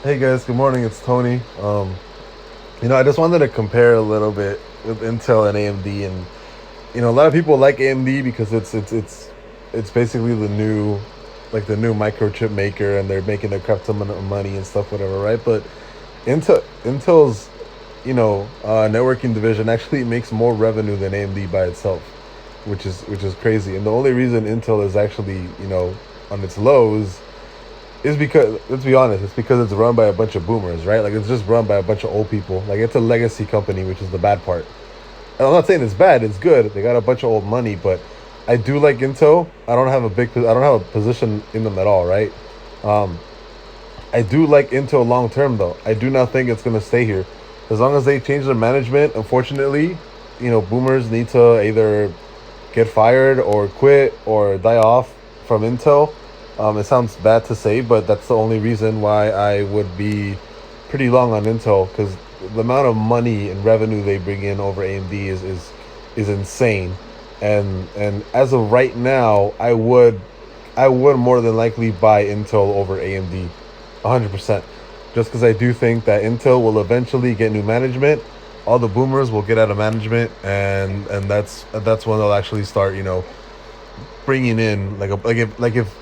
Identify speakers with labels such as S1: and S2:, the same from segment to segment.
S1: Hey guys, good morning. It's Tony. I just wanted to compare a little bit with Intel and AMD, and a lot of people like AMD because it's basically the new microchip maker, and they're making a crap ton of money and stuff, whatever, right? But Intel's networking division actually makes more revenue than AMD by itself, which is crazy. And the only reason Intel is actually on its lows is because, let's be honest, it's because it's run by a bunch of boomers, right? Like, it's just run by a bunch of old people. Like, it's a legacy company, which is the bad part. And I'm not saying it's bad; it's good. They got a bunch of old money, but I do like Intel. I don't have a position in them at all, right? Um, I do like Intel long term, though. I do not think it's gonna stay here, as long as they change their management. Unfortunately, boomers need to either get fired or quit or die off from Intel. It sounds bad to say, but that's the only reason why I would be pretty long on Intel, because the amount of money and revenue they bring in over AMD is insane. And as of right now, I would more than likely buy Intel over AMD, 100%. Just because I do think that Intel will eventually get new management. All the boomers will get out of management, and that's when they'll actually start, bringing in like if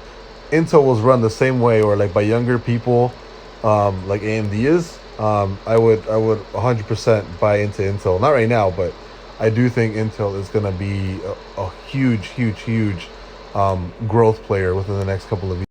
S1: Intel was run the same way, or like by younger people, like AMD is, I would 100% buy into Intel. Not right now, but I do think Intel is gonna be a huge, huge, huge growth player within the next couple of years.